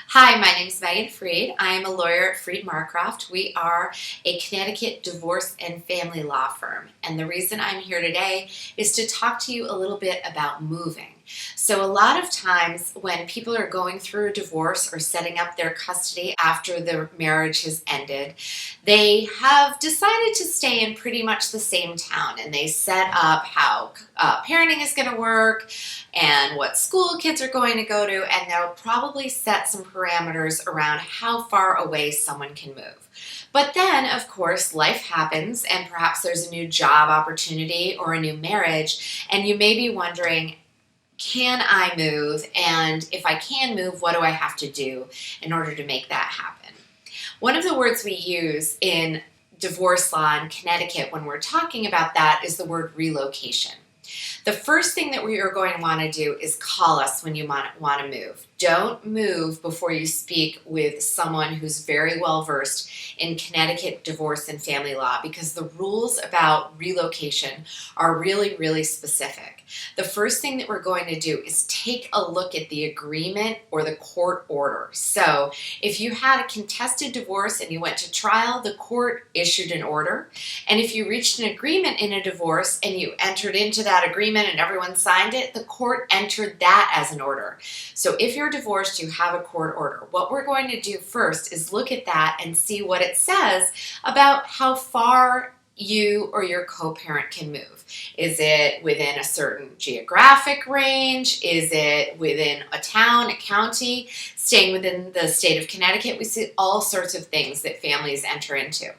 Hi, my name is Megan Freed. I am a lawyer at Freed Marcroft. We are a Connecticut divorce and family law firm. And the reason I'm here today is to talk to you a little bit about moving. So, a lot of times when people are going through a divorce or setting up their custody after the marriage has ended, they have decided to stay in pretty much the same town and they set up how parenting is going to work and what school kids are going to go to, and they'll probably set some parameters around how far away someone can move. But then, of course, life happens, and perhaps there's a new job opportunity or a new marriage, and you may be wondering, can I move? And if I can move, what do I have to do in order to make that happen? One of the words we use in divorce law in Connecticut when we're talking about that is the word relocation. The first thing that we are going to want to do is call us when you want to move. Don't move before you speak with someone who's very well versed in Connecticut divorce and family law, because the rules about relocation are really, really specific. The first thing that we're going to do is take a look at the agreement or the court order. So if you had a contested divorce and you went to trial, the court issued an order. And if you reached an agreement in a divorce and you entered into that agreement and everyone signed it, the court entered that as an order. So if you're divorced, you have a court order. What we're going to do first is look at that and see what it says about how far you or your co-parent can move. Is it within a certain geographic range? Is it within a town, a county, staying within the state of Connecticut? We see all sorts of things that families enter into.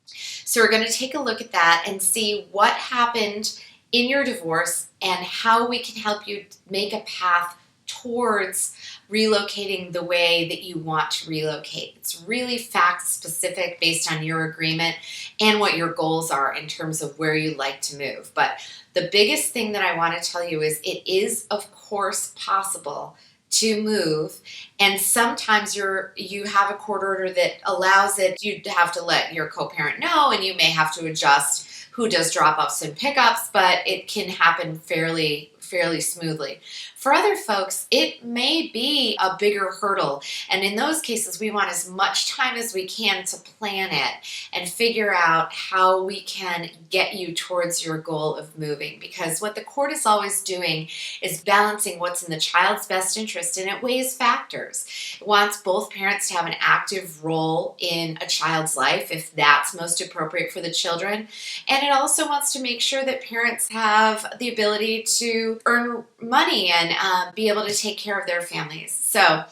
So we're going to take a look at that and see what happened in your divorce and how we can help you make a path towards relocating the way that you want to relocate. It's really fact specific based on your agreement and what your goals are in terms of where you'd like to move. But the biggest thing that I want to tell you is it is, of course, possible to move, and sometimes you have a court order that allows it. You have to let your co-parent know, and you may have to adjust who does drop-offs and pickups, but it can happen fairly smoothly. For other folks, it may be a bigger hurdle, and in those cases, we want as much time as we can to plan it and figure out how we can get you towards your goal of moving, because what the court is always doing is balancing what's in the child's best interest, and it weighs factors. It wants both parents to have an active role in a child's life if that's most appropriate for the children, and it also wants to make sure that parents have the ability to earn money and be able to take care of their families. So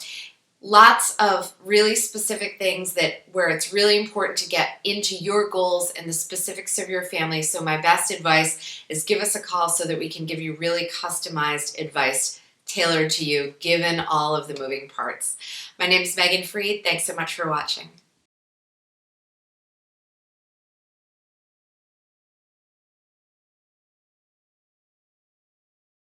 lots of really specific things that where it's really important to get into your goals and the specifics of your family. So my best advice is give us a call so that we can give you really customized advice tailored to you given all of the moving parts. My name is Megan Freed. Thanks so much for watching.